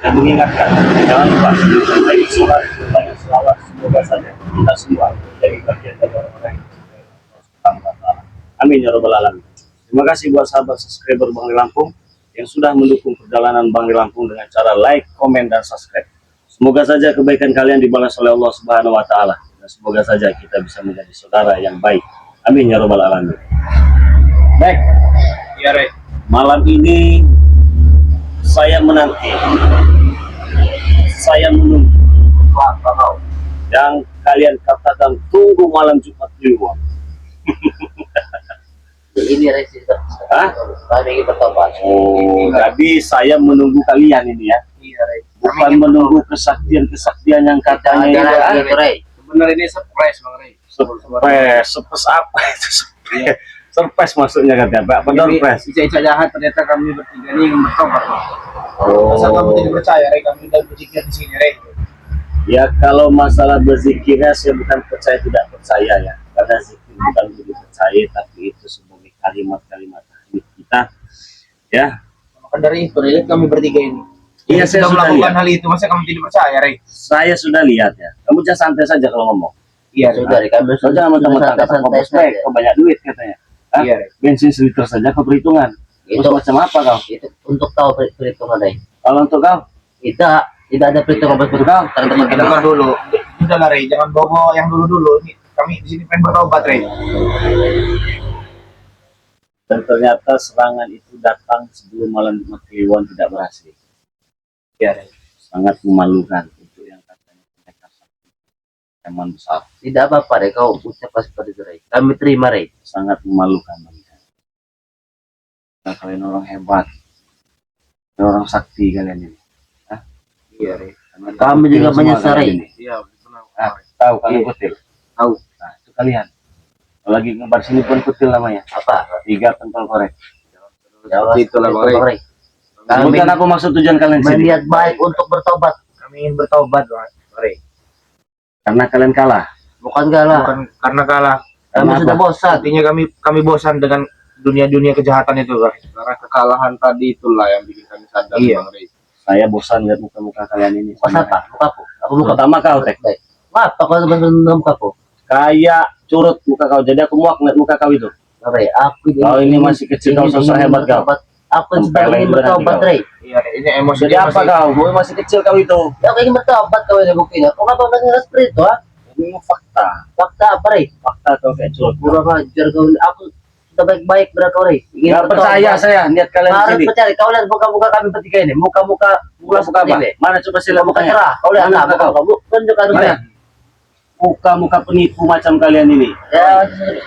dan mengingatkan jangan lupa baik sholat banyak selawat, semoga saja kita semua dari bagian dari orang-orang yang Subhanahu wa ta'ala. Amin ya rabbal alamin. Terima kasih buat sahabat subscriber Bang Ri Lampung yang sudah mendukung perjalanan Bang Ri Lampung dengan cara like, komen, dan subscribe. Semoga saja kebaikan kalian dibalas oleh Allah Subhanahu wa ta'ala, dan semoga saja kita bisa menjadi saudara yang baik. Amin ya rabbal alamin. Baik, Iya, Rey. malam ini saya menanti, saya menunggu yang kalian katakan tunggu malam Jumat Kliwon. Ini resi Hah? kami ingin bertobat. Oh, jadi saya menunggu kalian ini ya, Iya, Rey. bukan menunggu kesaktian yang katanya Ada itu, lagi ah. itu, Rey. Sebenarnya ini surprise, Bang Rey. Surprise apa itu? Surprise maksudnya katanya, Pak. Benar, surprise. Ica-ica jahat ternyata kami bertiga ini ingin bertobat, Bang. Oh. Masa kamu tidak percaya, Rey? Kami udah berzikir di sini, Rey. Ya kalau masalah berzikirnya saya bukan percaya tidak percaya ya, karena zikir bukan untuk percaya, tapi itu sebagai kalimat-kalimat tahmid kita ya. Maka dari itu, Rey, kami bertiga ini. Iya, saya sudah sudah melakukan lihat. hal itu, masa kamu tidak percaya, Rey? Saya sudah lihat ya, kamu jangan santai saja kalau ngomong. Iya, Sudah, Rey. Kami Kau jangan mentang-mentang kata santai kau baik, saja. kau banyak duit katanya. Hah? Iya, Rey. Bensin seliter saja kau perhitungan. Itu Terus macam apa kau? itu untuk tahu perhitungan, Rey. Kalau untuk kau, Tidak ada perhitungan berkurang. Teman-teman kami. Dengar dulu. Udah lah, Rey. Jangan bawa yang dulu-dulu. Ini kami di sini pengen bertobat, Rey. dan ternyata serangan itu datang sebelum malam Jumat Kliwon tidak berhasil. Iya, Rey. Sangat memalukan untuk yang katanya mereka teman besar. Tidak apa-apa, Rey. Kau ucapkan seperti itu, Rey. Kami terima, Rey. Sangat memalukan bagi saya. Nah, kalian orang hebat, orang sakti kalian ini. Iya, Rey. Kami juga Semua menyesal, kalian Rey. ini. Iya, tenang. Ah, tahu kalian Iya. kutil? Tahu. Nah, itu kalian. Kalau lagi ngebar sini pun kutil namanya. Apa? 3 pentol korek. Jawab. Itulah, Bang, Rey. Rey. Kami Sebutkan apa maksud tujuan kalian sini? meniat baik untuk bertobat. Kami ingin bertobat, Bang Rey. Karena kalian kalah. Bukan galah. Bukan karena kalah. Kami Karena sudah apa? bosan. Artinya kami bosan dengan dunia-dunia kejahatan itu, Bang. Karena kekalahan tadi itulah yang bikin kami sadar, Iya. Bang Rey. Saya bosan lihat muka-muka kalian ini. Pas apa? Mukaku. Aku muka. Pertama kau, Tek. Baik. Apa kau teman-teman mukaku? Kayak curut muka kau. Jadi aku muak lihat muka kau itu. Rey, aku Kau ini masih kecil, kau sosok hebat kau. bertobat. Aku sedang Tempeleng ingin juga nanti bertobat, kau. Rey. Iya, Rey. Ini emosi Jadi dia apa masih. kau? Gue masih kecil kau itu. Aku ingin bertobat, kau ini buktinya. Kau ngapa nggak seperti itu, ah? Ini fakta. Fakta apa, Rey? Fakta kau kayak curut. Kurang ajar kau. Aku sudah baik-baik berapa kau, Rey. Ingin Gak percaya saya lihat kalian di Harus sini. percaya. Kau lihat muka-muka kami bertiga ini. Muka-muka Muka apa? ini. Mana coba sila Muka mukanya? cerah. Kau lihat Mana tak muka muka kau? kamu? Tunjukkan, Rey. Mana? Muka-muka penipu macam kalian ini. Ya,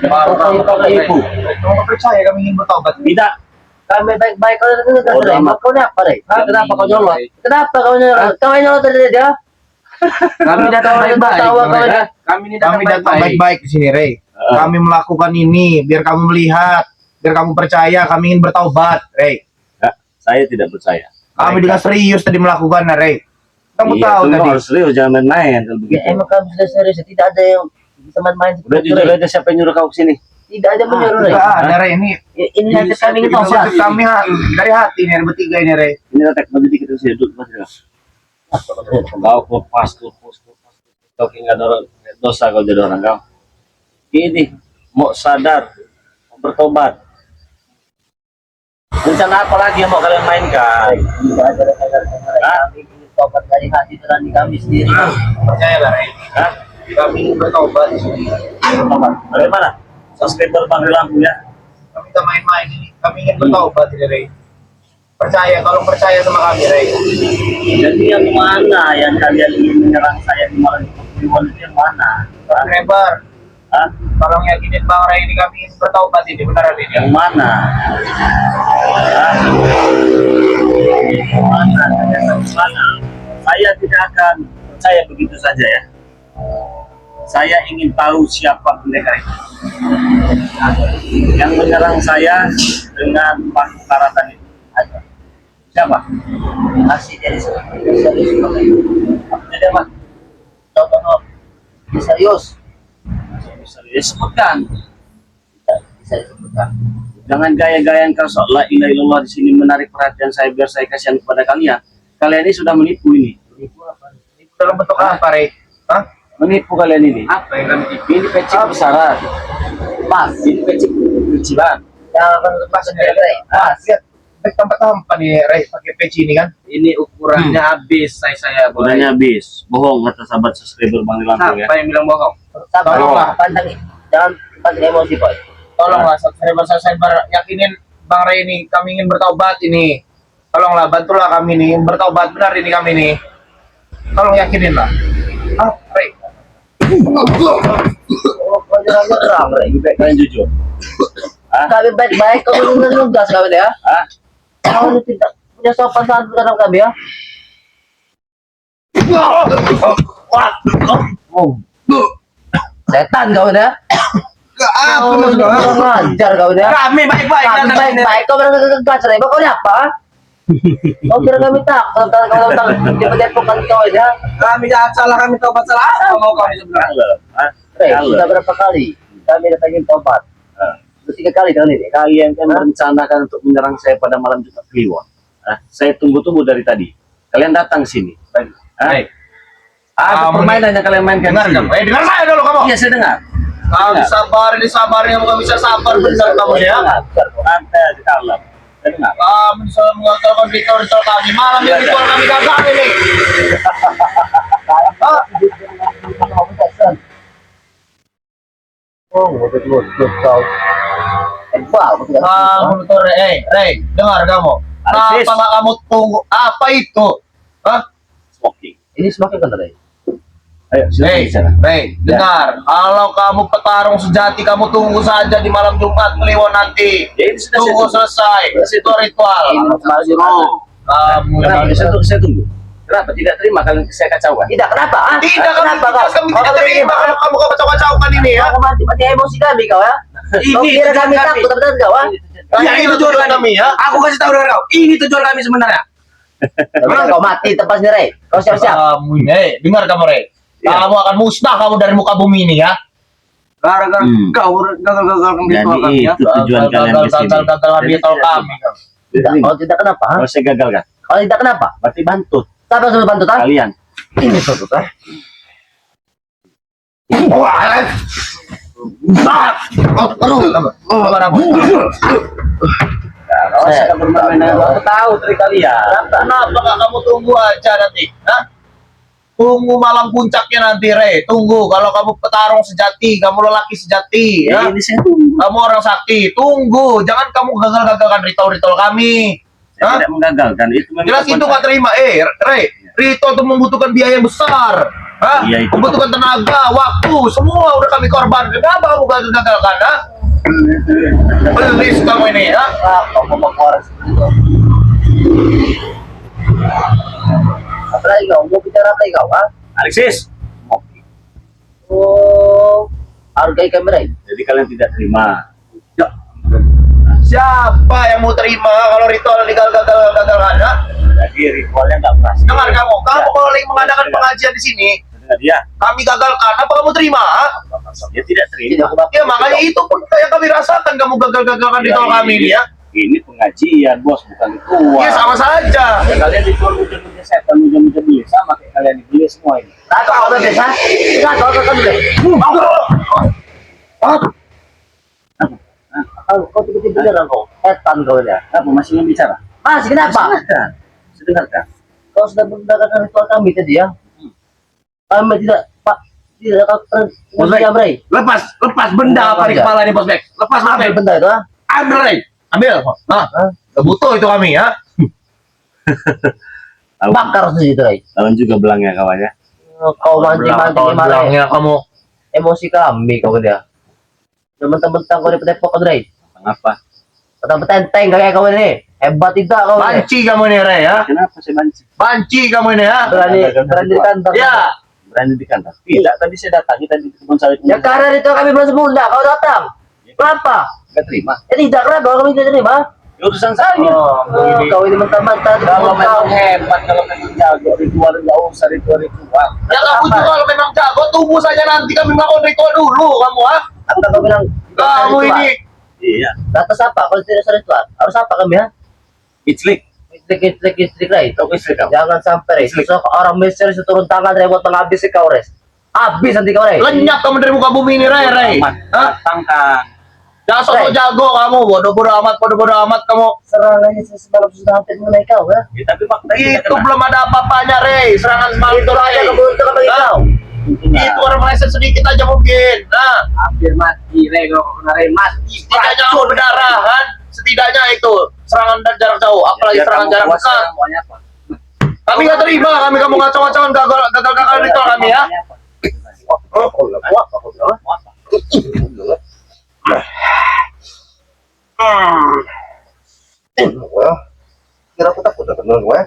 Muka-muka penipu. Kamu percaya kami ingin bertobat? Tidak. kami baik-baik kau lihat Bodoh Rey. amat. Kau ini apa, Rey? Ah, kenapa kau nyolot? Kenapa kau nyolot? Kau yang nyolot tadi dia? Kami datang Kau yang baik-baik. tertawa, Bang kau Rey. ini. Kami datang baik-baik di sini, Rey. Ah. Kami melakukan ini biar kamu melihat, biar kamu percaya kami ingin bertobat, Rey. Enggak, saya tidak percaya. Kami dengan serius tadi melakukannya, Rey. Kamu Iya, tahu itu tadi. harus serius, jangan main-main kalau Ya begitu. emang kami sudah serius. Tidak ada yang bisa main-main Udah seperti itu, jujur Rey. aja siapa yang nyuruh kau kesini? Tidak ada menyuruh, Rey. Tidak ada, Rey. Ini Ini hati kami ingin tobat. inisiatif kami dari hati ini ada bertiga ini, Rey. Ini letak baju dikit terus ya, duduk masih. Kau kupas. Kau nggak ada orang dosa kau jadi orang kau. Ini mau sadar, mau bertobat. Rencana apa lagi yang mau kalian mainkan? Tidak ada rekan-rekan, Rey. Kami ingin tobat dari hati nurani kami sendiri. Percayalah, Rey. Hah? Kami ingin bertobat di sini. Bertobat. Bagaimana? Subscriber Bang Ri Lampung ya. Kami tak main-main ini. Kami ingin bertobat ini, Rey. Percaya, tolong percaya sama kami, Rey. Jadi yang mana yang kalian ingin menyerang saya di malam Kliwon itu yang mana? Bang Rebar, Hah? tolong yakinin Bang Rey ini kami ingin bertobat ini, beneran ini. Yang mana? Hah? Yang mana? Yang mana? Saya tidak akan percaya begitu saja ya. Saya ingin tahu siapa pendekar itu. Yang menyerang saya dengan karatan itu. Siapa? Asli dari serius. Jadi apa? Contoh, serius. Bisa disebutkan. Bisa disebutkan. Jangan gaya-gayaan kau sok la ilaha illallah di sini menarik perhatian saya biar saya kasihan kepada kalian. kalian ini sudah menipu ini. Dalam bentuk apa, Rey? Hah? Menipu kalian ini. Apa yang kami tipu? Ini peci besaran. Pas, ini peci kecilan. Yang akan lepas sendiri. Ah, lihat. Baik tampak-tampak nih, Rey, pakai peci ini kan. Ini ukurannya habis saya boy. Gunanya habis. Bohong kata sahabat subscriber Bang Lampung ya. Siapa yang bilang bohong? Tolonglah. Pandang, jangan pandang emosi boy. Tolonglah subscriber yakinin Bang Rey ini, kami ingin bertaubat ini. Tolonglah, bantulah kami ini, bertaubat benar ini kami ini. Tolong yakinin lah. Ah, Rey. Oh, kau jangan nyerang, Rey. Kalian jujur. Ah, Kami baik-baik, kau lugas kami ya. ah, Kau tidak punya sopan santun dalam kami ya. oh, Setan kau ya. Apa Kau maksudnya? kurang ajar kau ya. Kami baik-baik. Kami baik-baik, kau berada gas, Rey. Kau ni apa? Kau kira kami takut kalau kau tiba-tiba kau ya. Kami jangan salah, kami taubat salah. Apa mau kami sebenarnya? kalem. Ah, Rey, kalem. sudah berapa kali kami datangin tobat? Ah. Sudah 3 kali tahun ini. Kalian kan merencanakan untuk menyerang saya pada malam Jumat Kliwon. Ah, saya tunggu-tunggu dari tadi. Kalian datang sini. Ah, Rey, ada kamu permainan yang kalian mainkan. dengar di kamu. sini. Dengar saya dulu kamu. Iya, saya dengar. Kamu sabar, ini sabar, kamu gak bisa sabar benar kamu ya. Santai aja, kalem. Saya dengar. Kamu bisa mengagalkan ritual kami. Malam ini ritual kami gagal ini. Ah, Oh, mulut kau. Wow, betul. kamu tuh Rey, dengar kamu. Alexis. Kenapa nggak kamu tunggu? Apa itu? Hah? Smoking. Ini semakin kan Rey. Ayo, silakan Rey, bicara. Rey, dengar. Kalau kamu petarung sejati, kamu tunggu saja di malam Jumat Kliwon nanti. Ya, ini sudah Tunggu saya selesai. Itu ritual. Ini kembali dulu. Kamu Kenapa? ini. Saya tunggu. Kenapa tidak terima kalian saya kacaukan? Tidak, kenapa? Ah? Tidak, kami Kenapa tidak, kami tidak terima kalau kamu kacau-kacaukan ini ya. Kau mati emosi kami kau ya. Kau kira kami takut betul kau ah? Ini tujuan kami ya. Aku kasih tahu dengan kau. Ini tujuan kami sebenarnya. Betul, kau mati tepas nih Rey. Kau siap-siap. Kamu ini, dengar kamu Rey. Iya. Kamu akan musnah kamu dari muka bumi ini ya. Gara-gara kau gagal-gagal Jadi itu tujuan kalian ke sini. Gagal ritual kami. Tidak, kalau tidak kenapa? Kalau saya gagal kan? Kalau tidak kenapa? Berarti bantut Siapa yang suruh bantu tak? kalian. Ini suruh tak? Kalau saya akan bermain dengan aku tahu dari kalian. Kenapa nggak kamu tunggu aja nanti? Hah? Tunggu malam puncaknya nanti, Rey. Tunggu. Kalau kamu petarung sejati, kamu lelaki sejati, ya. Ini saya tunggu. Kamu orang sakti. Tunggu. Jangan kamu gagal-gagalkan ritual-ritual kami. Saya Hah? tidak menggagalkan itu. memang Jelas itu kekuatan nggak terima. Rey. Ritual itu membutuhkan biaya yang besar. Hah? Iya, itu. Membutuhkan tenaga, waktu, semua udah kami korban. Kenapa kamu gagal-gagalkan? Hah? Belis kamu ini, ya. Kau mau kores. Apa lagi kau? Mau bicara apa lagi kau? Ah? Alexis. Oh, hargai kami Rey. Jadi kalian tidak terima. Ya. Siapa yang mau terima kalau ritual gagal-gagalkan? Hah? Jadi ritualnya nggak berhasil. Dengar kamu kalau lagi mengadakan pengajian di sini, Dengar dia. kami gagalkan, apa kamu terima? Ha? Dia tidak Tidak terima. aku bakal. Ya makanya itu pun yang kami rasakan, kamu gagal-gagalkan ritual kami ini ya. Ini pengajian bos, bukan ritual. Iya sama saja. Ya, kalian ritual hujan-hujan setan, hujan-hujan beli sama kayak kalian dibeli semua ini. Tak kau ada desa? Tak kau akan Rey. Kau tiba-tiba bilang kau. Setan kau ya. Apa masih ingin bicara? Masih kenapa? Dengarkan. Saya dengarkan. Kau sudah menggunakan ritual kami tadi ya. Kami tidak Pak tidak akan diam Rey. Lepas benda apa di kepala ini bos Bek. Lepas Ambil Bek. benda itu ah. Ambil Rey. Ambil. Hah? Gak butuh itu kami ya. Bakar sendiri itu Rey. Lawan juga belangnya kawannya. Kau mancing-mancing gimana Rey? Bilangnya kamu. Emosi kami kau dia. Mentang-mentang kau dipetepok Rey. Kenapa? Mentang-mentang kayak kau ini. Hebat tidak kau ini. Banci kamu ini Rey ya. Kenapa saya banci? Banci kamu ini ya. Berani di kantor. Ya. Berani di kantor? Tidak, tadi saya datangi tadi di kebun sawit. Ya karena itu kami belum semula. Kau datang. Kenapa? Nggak terima. Tidak kenapa kau tidak terima? Ya, urusan saya. Kau ini mentang-mentang. Kalau memang hebat, kalau memang jago ritual, nggak usah ritual. Ya kamu juga kalau memang jago tunggu saja nanti kami melakukan ritual dulu kamu ha. Apa kau bilang? Kamu ini. Iya. Atas apa? Kalau tidak ada ritual. Harus apa kami ya? Iclik. istrik, Ray. Kau istri kau. Jangan sampai, Ray. So, orang misterius turun tangan, Ray, buat menghabis kau, Ray. Habis nanti kau, Ray. Lenyap kamu dari muka bumi ini, Ray. Hah? Tangkang. Jangan sok jago kamu, bodoh-bodoh amat kamu. Serangannya semalam sudah hampir mengenai kau, ya. Ya, tapi fakta Itu belum ada apa-apanya, Ray. Serangan semalam itu, Ray. Ada keberuntungan bagi kau. Itu orang meleset sedikit aja mungkin. Nah, Hampir mati, Ray. Kalau kena Ray mati. setidaknya kamu berdarah kan? Setidaknya itu serangan dari jarak jauh, apalagi serangan jarak dekat. Kami nggak terima, kamu ngacau-ngacauan gagal ritual kami ya. Kira aku takut bener gue.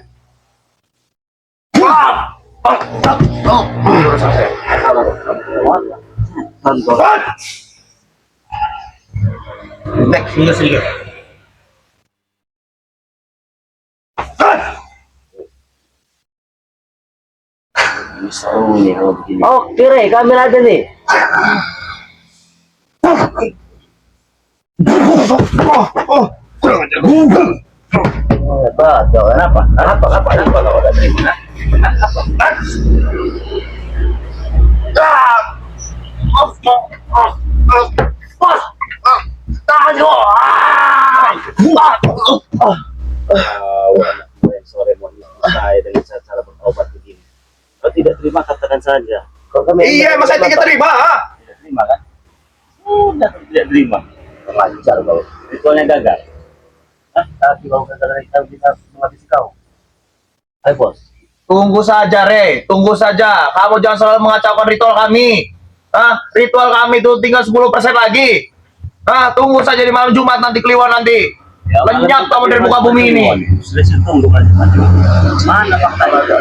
Next, ini sedikit. Ini seru nih kalau begini. Oke, Ray, kami aja nih. Hebat, kenapa? Kenapa kalau udah terima? Anak gue yang sore mau saya dengan cara berobat begini. Kalau tidak terima katakan saja. Iya, masa tidak terima? Tidak terima kan? Sudah tidak terima. Lancar kau. Ritualnya gagal. Tapi kau kata kita bisa menghabisi kau. Ayo, bos. Tunggu saja, Re. Tunggu saja. Kamu jangan selalu mengacaukan ritual kami. Ritual kami itu tinggal 10% lagi. Tunggu saja di malam Jumat nanti Kliwon nanti. Ya, Lenyap kamu dari muka bumi ini. Sudah saya tunggu kan. Mana faktanya?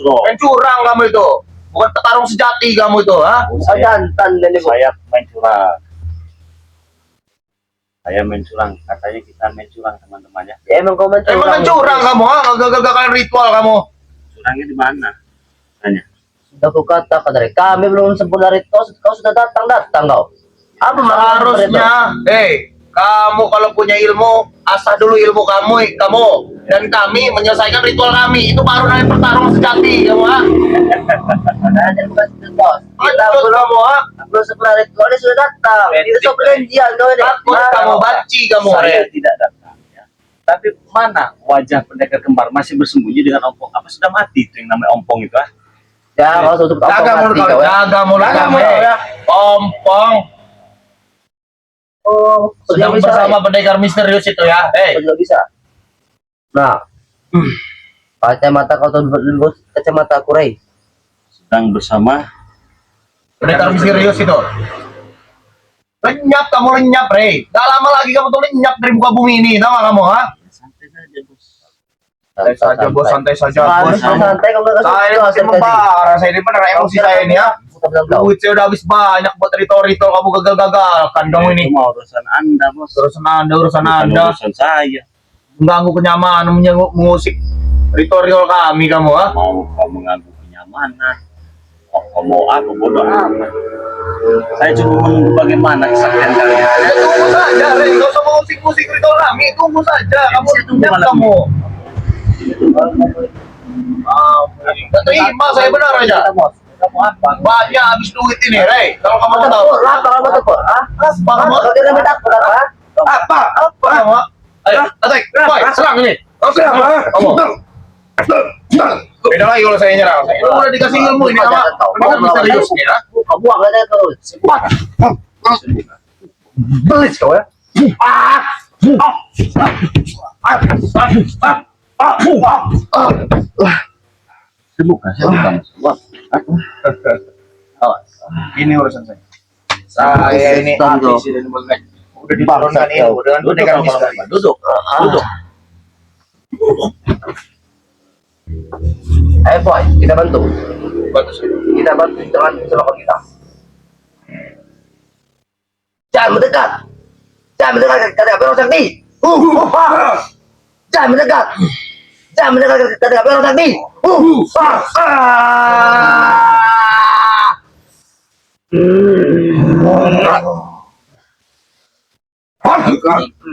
Main curang kamu itu. Bukan petarung sejati kamu itu, Jantan dan ibu. Saya main curang. Saya main curang. Katanya kita main curang teman-temannya. Ya, emang kau mencurang. Emang main curang kamu, gagal-gagal ritual kamu. Curangnya di mana? Tanya. Sudah aku katakan dari kami belum sempurna ritual, kau sudah datang kau. Apa Harusnya, kamu kalau punya ilmu, asah dulu ilmu kamu, dan kami menyelesaikan ritual kami. Itu baru namanya pertarungan sejati, kamu Ada bukan bos. Kita Lanjut kamu, belum sempurna ritualnya sudah datang. Itu so perjanjian kau ini. Takut kamu, banci kamu, Saya tidak datang. Ya. Tapi mana wajah pendekar kembar masih bersembunyi dengan ompong? Apa sudah mati itu yang namanya ompong itu? Ya, kau tutup Jaga mulut kau, jaga mulut kamu, ompong. Oh, Sedang bersama pendekar misterius itu ya, Tidak bisa. Nah, kacamata kau tuh bos, kacamata aku, Ray. Sedang bersama pendekar misterius itu. Lenyap kamu, lenyap, Rey. Gak lama lagi kamu tuh lenyap dari muka bumi ini, tahu gak kamu, santai saja bos. Santai saja, bos, santai saja, bos. Santai kamu nggak Saya masih membara, saya ini bener emosi saya ini ya. Duit saya udah habis banyak buat ritual-ritual kamu gagal-gagal kan dong ini. Itu mah urusan Anda bos. Urusan Anda, Bukan urusan saya. Mengganggu kenyamanan, mengusik ritual-ritual kami kamu, Mau kau mengganggu kenyamanan? Oh, kau mau apa bodoh amat. Saya cuma menunggu bagaimana kesaktian kalian. Ya tunggu saja, Rey. Gak usah mengusik-usik ritual kami. Tunggu saja. Kamu lenyap kamu. Gak terima saya benar aja. Kamu apa? Banyak habis duit ini, Rey. Kalau kamu mau tahu. Apa kamu takut? Apa kamu? Kau tidak minta takut apa? Apa? Kamu? Ayo, attack. Boy, serang ini. Serang. Kamu. Beda lagi kalau saya nyerang. Saya udah dikasih ilmu ini sama. Kamu misterius ya. Kamu buang aja terus. Belis kau ya. Saya bukan. Ini urusan saya. Saya ini habis ini udah dibangunkan ilmu dengan pendekar misteri. Duduk. Duduk. Ayo boy, kita bantu. Bantu saya. Kita bantu dengan celokon kita. Jangan mendekat. Jangan mendekat kata Bero Sakti. Jangan mendekat. Jangan mendekat kata Bero Sakti.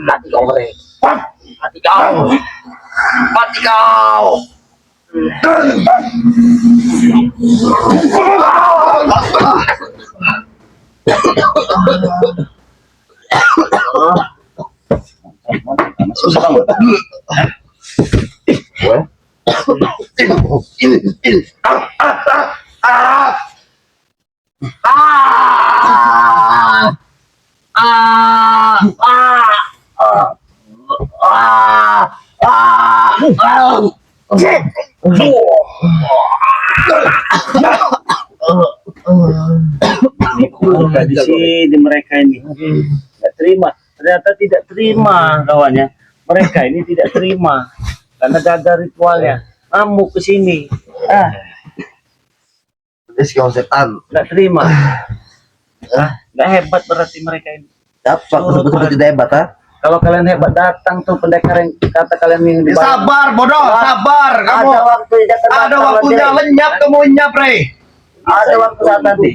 Nanti kau mereka. Mati kau. Mati kau. Susah kamu. Udah di sini mereka ini nggak terima, ternyata tidak terima kawannya. Mereka ini tidak terima karena gagal ritualnya. Ngamuk ke sini. Terus kau setan. Nggak terima. Nggak hebat berarti mereka ini. Apa? Betul-betul tidak hebat, ha? Kalau kalian hebat datang tuh pendekar yang kata kalian yang dibayar. Sabar, bodoh, sabar. Kamu Ada waktu ada waktunya lenyap, kamu lenyap, Rey. Ada waktu saat nanti.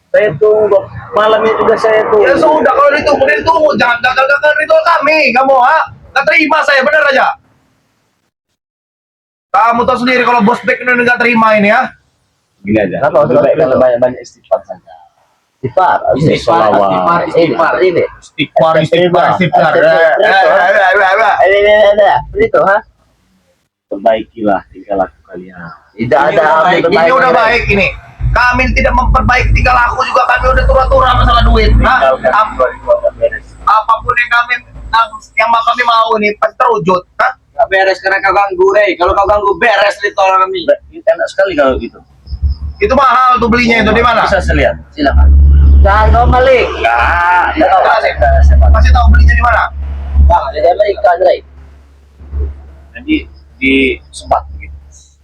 Saya tunggu malamnya juga saya tunggu. Ya sudah, kalau ditunggu, jangan gagal ritual kami, kamu, ha? Nggak terima saya, benar aja. Kamu tahu sendiri kalau bos Beck ini nggak terima ini, ya. Gini aja. Kenapa? Lebih baik kita banyak istighfar saja. Istighfar ini. Itu, ha? Perbaikilah tingkah laku kalian. Tidak ada Ini udah baik ini. Kami tidak memperbaiki tingkah laku juga, kami udah tura-tura masalah duit. Apapun yang kami mau ini pasti terwujud. Gak beres karena kau ganggu, Rey. Kalau kau ganggu beres ritual kami. Enak sekali kalau gitu. Itu mahal tuh belinya itu di mana? Bisa saya lihat. Silakan. Jangan kau Malik. Kasih tahu belinya di mana? Dari Amerika, Andre. Jadi di Sebat gitu.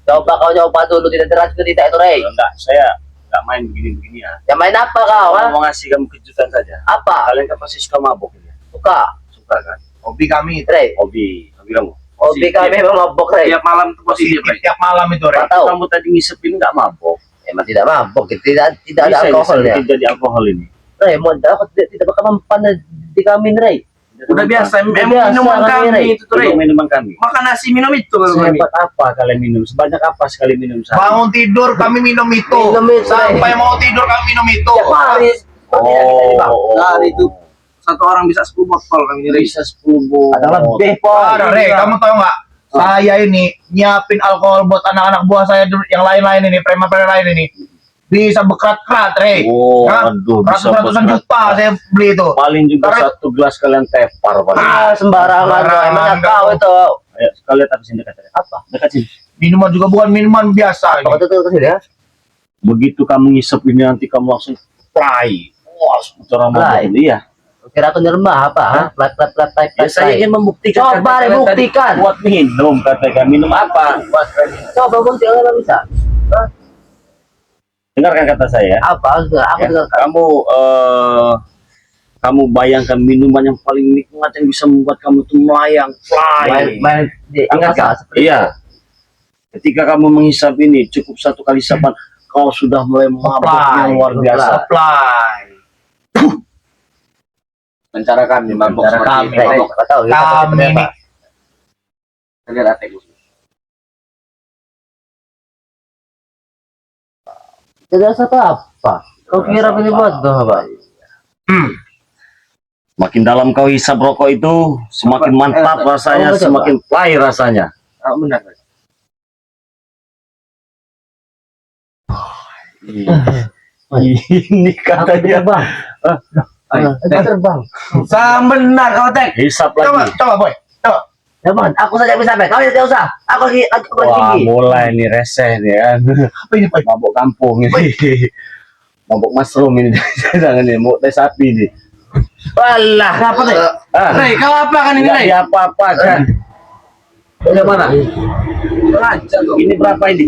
Coba kau coba dulu, tidak deras cerita itu, Rey. Enggak, saya enggak main begini-begini ya. Yang main apa kau, ha? Mau ngasih kamu kejutan saja. Apa? Kalian kan pasti suka mabok ya. Suka. Suka kan? Hobi kami itu. Rey. Hobi kamu. Hobi kami memang mabok, Rey. Tiap malam tuh positif, positif Rey. tiap malam itu, Rey. Tak tahu. Kamu tadi ngisepin enggak mabok. Emang tidak mabok, tidak ada Bisa alkohol ya. Tidak di alkohol ini. Rey, mau aku tidak bakal mempan di kami, Rey. Udah biasa, Udah memang biasa minuman kami, Rey. kami itu tuh, Rey. Untuk minuman kami. Makan nasi minum itu kalau kami. Sehebat apa kalian minum? Sebanyak apa sekali minum sehari? Bangun tidur kami minum itu. Minum itu, Sampai mau tidur kami minum itu. Tiap hari. Hari itu satu orang bisa 10 botol kami ini, Rey. Bisa 10 botol. Ada lebih, po. Ada, Rey, kamu tahu nggak? Saya ini nyiapin alkohol buat anak-anak buah saya yang lain-lain ini, preman-preman lain ini. Bisa bekerat-kerat, Rey. Oh, Hah? aduh, bisa Ratusan bekerat. juta saya beli itu. Paling juga Karena- satu gelas kalian tepar paling. Sembarangan, emangnya kau itu. Ayo, sekali lihat apa sini dekat. Apa? Dekat sini. Minuman juga bukan minuman biasa. Kau Ini. tuh ke sini ya? Begitu kamu ngisep ini nanti kamu langsung fly. Wah, cara Fly? mabuk. Iya. Kira aku nyermah apa? Ha? Plat. Ya, saya ingin membuktikan. Coba, kata kalian buktikan. tadi Buat minum katakan. Minum apa? Coba bukti kalau bisa. Hah? Dengarkan kata saya. Apa? Aku Ya, dengarkan. kamu bayangkan minuman yang paling nikmat yang bisa membuat kamu tuh melayang, fly. Main di Ingatkan? angkasa seperti Iya. Ketika kamu menghisap ini cukup satu kali hisapan, kau sudah mulai mabuk yang luar biasa. Supply. Cara kami mabok Cara seperti kami, itu. Rey. Kau tahu, kita Kami seperti ini. apa? Lihat atek, Gus. Tidak satu apa? Kau kira ini bodoh apa? Makin dalam kau hisap rokok itu, semakin mantap rasanya, coba. semakin fly rasanya. Ah, benar, Rey. Ini Aku katanya terbang. Aku terbang. Sama benar kau, Tek. hisap Coba, lagi. coba, boy. Coba. Teman, aku saja bisa sampai. Kau tidak usah. Aku lagi Wah, tinggi. mulai nih reseh nih kan. Apa ini, boy? Mabuk kampung ini. Mabuk mushroom ini. Jangan nih, mau teh sapi nih. Walah. Apa, Tek? Ah, Rey, kau apa kan ini, Rey? nggak apa-apa kan. Udah mana? Lancar kau. Ini berapa ini?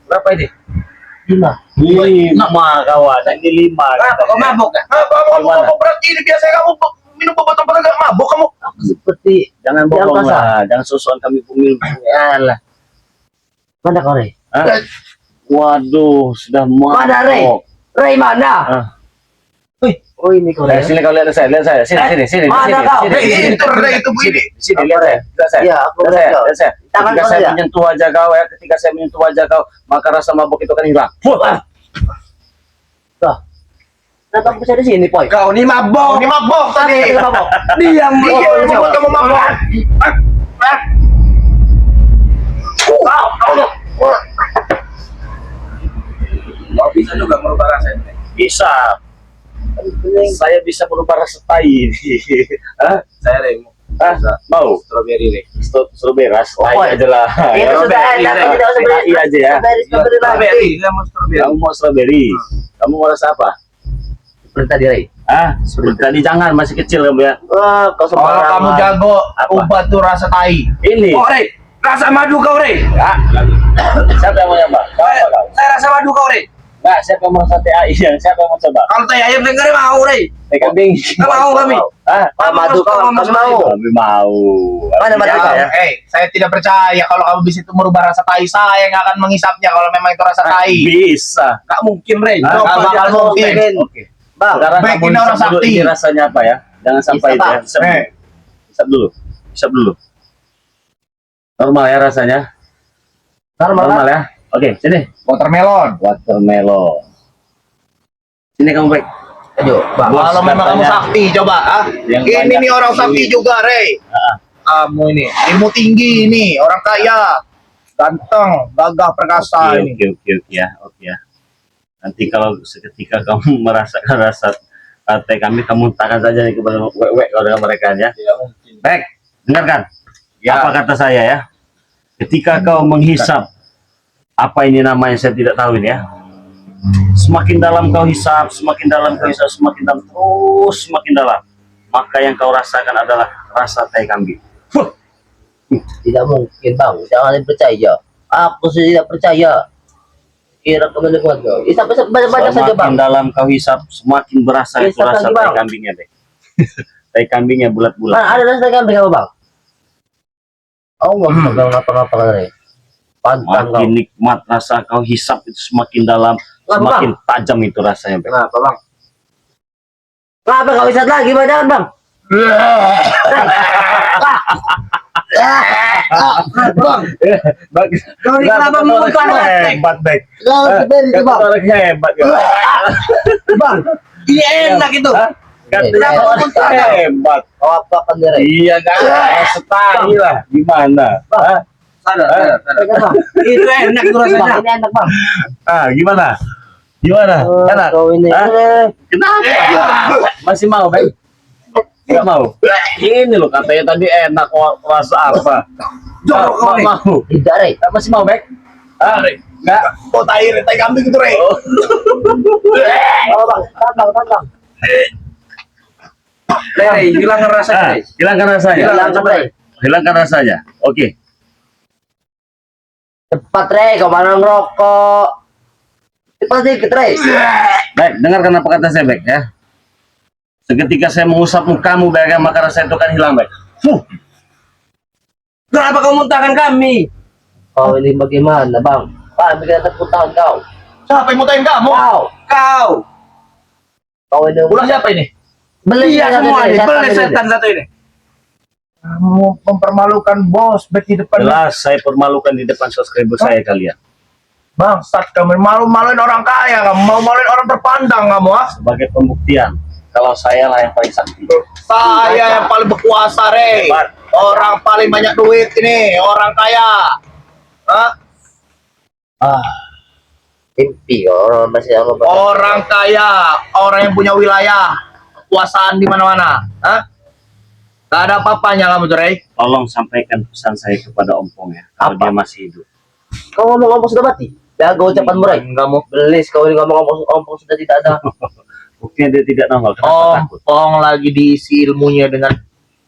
Berapa ini? 5. 5 kawan, ini 5. Kenapa kau mabok kan? Apa kamu mabuk berarti ini biasanya kamu minum obat-obatan gak mabuk kamu? Aku seperti Jangan Yang bohong kasar. lah, jangan sosokan kami pemilu. Yalah. mana kau, Rey? Hah? Waduh, sudah mabok. Mana, Rey? Rey mana? Ah, Oh ini kau ya. Sini kau lihat saya, sini. Mana kau? Itu Rey, itu begini. Sini lihat saya. Iya, aku lihat. Lihat saya. Tangan Ketika kau saya ya. menyentuh wajah kau ya, ketika saya menyentuh wajah kau, maka rasa mabuk itu akan hilang. Kenapa aku bisa di sini, Poy? Kau ini mabok tadi. Kenapa mabok? Dia yang membuat kamu mabok. Kau bisa juga merubah rasa ini. Bisa. Saya bisa merubah rasa tai ini. Hah? Saya Rey. Hah? Mau? Strawberry Rey. Strawberry ras, tai Poy. aja lah. Itu sudah enak, Strawberry, tidak usah beli. Tai aja ya. Strawberry lagi. Strawberry, saya mau strawberry. Kamu mau strawberry? Kamu mau rasa apa? Seperti tadi, Ray. Ah, seperti tadi jangan, masih kecil kamu ya. Wah, kau Kalau sembarangan. kamu jago Apa? obat tuh rasa tai. Ini. Oh Rey, rasa madu kau Rey. Ah, siapa yang mau nyoba? Kau. Saya rasa madu kau Rey. Nggak, siapa yang mau sate ayam? Siapa yang mau coba? Kalau tai ayam saya nggak mau Rey. Teh kambing. Nggak mau kami. Ah, Madu kau, kami mau. kami mau. Mana madu Artinya kau? ya, Saya tidak percaya kalau kamu bisa itu merubah rasa tai. Saya nggak akan menghisapnya kalau memang itu rasa tai. Bisa. Nggak mungkin Rey. Ah, Coba Nggak bakal jangan mungkin. mungkin. Oke. Bang, Sekarang baik, kamu ini orang hisap dulu sakti. ini rasanya apa ya? Jangan sampai Hisap, itu ya. Hisap dulu. Hisap dulu. Hisap dulu. Normal ya rasanya? normal. Normal ya? Oke, sini. Watermelon. Watermelon. Sini kamu baik. Ayo, Bang. Bos, Kalau memang kamu katanya sakti, coba. yang Ini banyak nih orang sakti duit. juga, Rey. Ah, Kamu ini ilmu tinggi ini, orang kaya, ganteng, gagah perkasa Oke, ini. oke ya, oke ya. Nanti kalau seketika kamu merasakan rasa teh kami, kamu tangan saja nih kepada wek kalau dengan mereka ya. Tidak mungkin. Baik, dengarkan. Ya. Apa kata saya ya? Ketika kau menghisap, apa ini namanya saya tidak tahu ini ya. Semakin dalam kau hisap, semakin dalam kau hisap, semakin dalam, terus semakin dalam. Maka yang kau rasakan adalah rasa tai kambing. Tidak mungkin, Bang. Jangan dipercaya. Aku sih tidak percaya. Kira kau mendengar kau. Isap banyak saja, Bang. Semakin dalam kau hisap, semakin berasa itu Hisap rasa lagi, tai Bang. kambingnya deh. Tai kambingnya bulat-bulat. Mana ada rasa kambing apa, Bang? Oh, nggak bisa bilang apa-apa kan, Ray. Pantang kau. Makin nikmat rasa kau hisap itu semakin dalam, Kenapa, semakin tajam itu rasanya. Bang. Kenapa, Bang? Kenapa kau isap lagi, Bang? Jangan, Bang. Bang, Bagus. Kau ini kenapa muntah, Bang? Hebat, baik. Kau sebenarnya, Bang. Orang hebat ya. Bang, Ini enak itu. Katanya Kenapa orang muntah? hebat. kau apa kan, Ray? Iya kan, setahil lah. Gimana? Hah? Sadar. Bang. Itu enak itu Bang, rasanya. ini enak, Bang. Ah, gimana? Gimana? Enak? Kau ini. Hah? Kenapa? Masih mau, baik? Enggak mau. Ini loh katanya tadi enak, rasa apa? Jorok kau, Rey. Mau. Tidak, Ray. Masih mau, baik? Ah, enggak. oh tai kambing itu, Rey. Oh. Oh, Bang. Tantang. Rey, hilangkan rasanya Ah, Rey. hilangkan rasanya. Hilangkan, Ray. Hilangkan rasanya. Oke. Cepat, Ray. Kau mana ngerokok? Cepat dikit, Ray. Baik, dengarkan apa kata saya, baik ya. Seketika saya mengusap mukamu, baik, maka rasa itu akan hilang, baik. Kenapa kau muntahkan kami? Kau ini bagaimana, Bang? Kami kena terputahan kau. Siapa yang mutain kamu? Kau. Kau ini Ulah siapa ini? beli Iya semua ini. Beli setan satu ini. Kamu mempermalukan bos back di depan. Jelas saya permalukan di depan subscriber saya kalian. Bangsat kamu malu-maluin orang kaya, kamu mau maluin orang terpandang kamu, ah? Sebagai pembuktian, kalau saya lah yang paling sakti. Saya yang paling berkuasa, Rey. Hebat. Orang paling banyak duit ini, orang kaya. Hah? mimpi orang masih apa, Bang? Orang kaya, orang yang punya wilayah, kekuasaan di mana-mana. Hah? Gak ada apa-apanya kamu tuh, Rey. Tolong sampaikan pesan saya kepada Ompong ya, kalau Apa? dia masih hidup. Kau ngomong-ngomong sudah mati? Jaga ucapanmu, Ray. Kamu. Belis kau ini ngomong-ngomong sudah tidak ada. Buktinya dia tidak nongol, kenapa takut? Ompong lagi diisi ilmunya dengan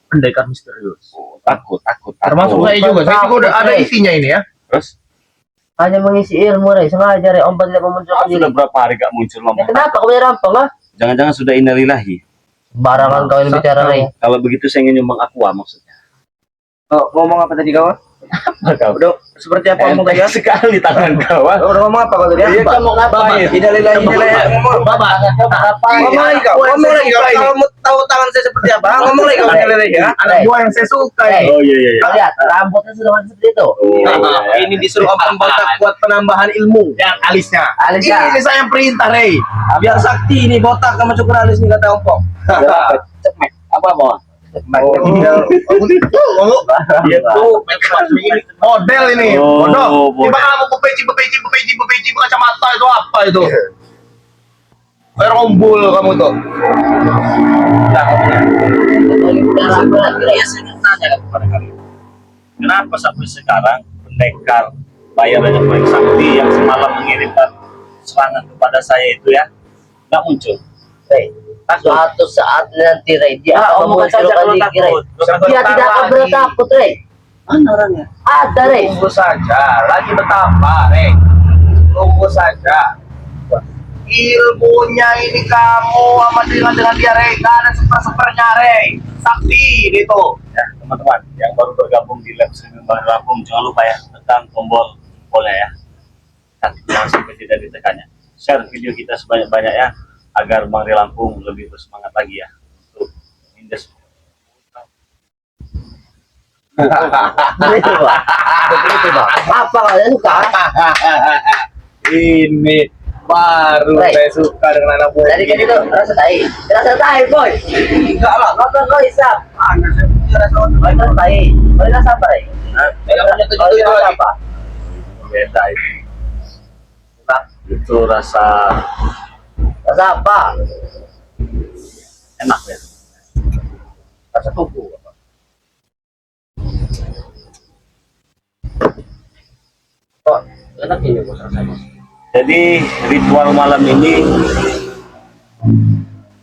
pendekar misterius. Oh, takut. Termasuk saya juga. Saya juga udah ada isinya ini ya. Terus, Hanya mengisi ilmu, Ray. Sengaja, Ray. Om tidak memunculkan diri. sudah berapa hari gak muncul Ya, ngomong? kenapa kau punya rampung, ah? Jangan-jangan sudah innalillahi. Barangan kau ini bicara, Ray. Kalau begitu saya ingin nyumbang aqua maksudnya. Oh, ngomong apa tadi kau? Apa kau? Udah seperti apa ngomong tadi? Enteng sekali tangan kau. Ah. Udah ngomong apa kau tadi? Iya, kamu ngapain? Innalillahi wa inna ilaihi ngomong. Bapak, ngapain? Ngomong lagi kau. Ngomong lagi kau. Kalau mau tahu tangan saya seperti apa? Ngomong lagi kau innalillahi ya. Anak buah yang saya suka ini. Oh iya iya. Kau lihat, rambutnya sudah masih seperti itu. Oh, Ini disuruh Om Botak buat penambahan ilmu. Yang alisnya. Alisnya. Ini saya yang perintah, Rey. Biar sakti ini botak sama cukur alis nih kata Om Pong. Cemek. Apa mau? Itu model ini. Oh, Bodoh. bodoh. Tiba kamu bepeji kacamata itu apa itu? Kayak rombul kamu tuh. Iya, saya tanya kepada kalian. Kenapa sampai sekarang pendekar bayarannya proyek sakti yang semalam mengirimkan serangan kepada saya itu ya nggak muncul? Suatu saat nanti, Rey, dia akan memunculkan diri, Rey. Dia tidak akan pernah takut, Rey. Mana orangnya? Ada, Rey. Tunggu saja. Lagi betapa, Rey. Tunggu saja. Ilmunya ini kamu sama dengan dia, Rey. Gak ada super-supernya, Rey. Sakti itu. Ya teman-teman yang baru bergabung di Lab Streaming Bang Lampung, jangan lupa ya tekan tombolnya ya. Jangan sampai tidak ditekannya. Share video kita sebanyak-banyaknya agar Bang Ri Lampung lebih bersemangat lagi ya untuk Indes. Begitu, Pak. Begitu, Pak. Apa kalian suka? Ini baru Rey. saya suka dengan anak buah. Jadi kan itu rasa tai. Rasa tai, boy. enggak lah. Nonton kau Isap. Mana saya punya rasa Boy, rasa tai. Boy, rasa apa, Rey? Saya nggak punya tujuh Boy, itu rasa lagi. apa? Beda itu rasa Rasa apa? enak ya. Rasa kuku. Oh, enak ini bos rasanya. Jadi ritual malam ini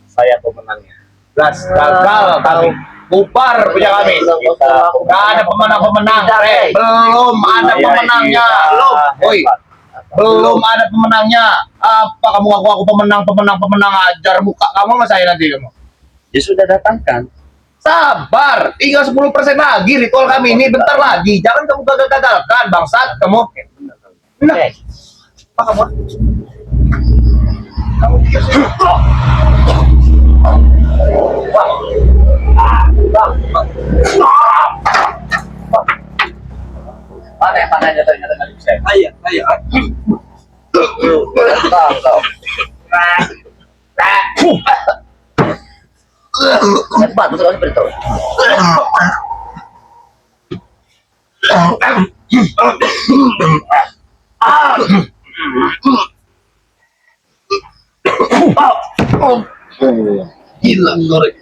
saya pemenangnya. Gagal kami. Bubar punya kami. Gak ada pemenang-pemenang, Rey. Belum ada Saya pemenangnya. ini, Belum. Woi. hebat. Belum ada pemenangnya. Apa kamu ngaku pemenang ajar muka kamu sama saya nanti kamu. Ya sudah datangkan. Sabar, tinggal 10% lagi ritual kami ini bentar lagi. Jangan kamu gagal-gagalkan, bangsat kamu. Nah, Eh, apa kamu? Kamu pikir saya Mana yang tangannya ternyata nggak bisa. Ayo, ayo. kau. Hebat, betul sekali seperti itu. gila goreng.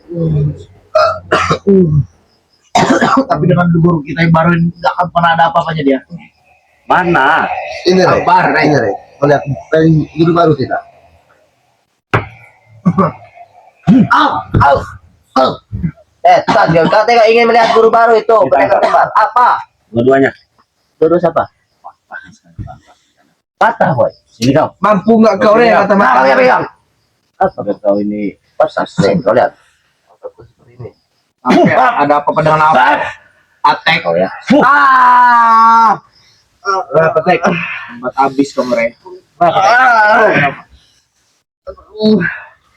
Tapi dengan guru kita yang baru ini nggak akan pernah ada apa-apanya dia. Mana? Ini sabar, ini Rey. Melihat guru baru kita. Kau tengok ingin melihat guru baru itu, pendekar kembar. Apa? Dua-duanya. Guru siapa? Patah, boy. Sini kau. Mampu nggak kau Rey kata Nah, mata. pegang. Apa? Agar kau ini Patah, nih, kau lihat. Otakku seperti ini. Ada apa dengan apa? Atek. kau ya. Atek. Buat habis kamu Rey.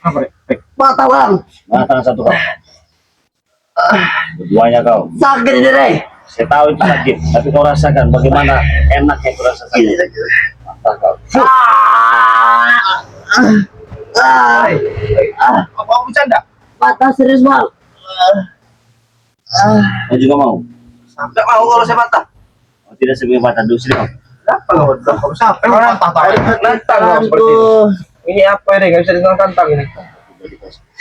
Apa Rey? Patah, bang. Mana tangan satu kau? Keduanya kau. Sakit ini, Rey. Saya tahu itu sakit, tapi kau rasakan bagaimana enaknya kau rasakan. Mata kau. Apa kamu bercanda? Patah serius, bang. Kau juga mau? Enggak mau kalau saya patah. Kau tidak sebelum mata dulu sini kau. Kenapa lo? Kamu sampai patah tahu? Nantang kau seperti itu. Ini apa ini? Gak bisa ditantang ini.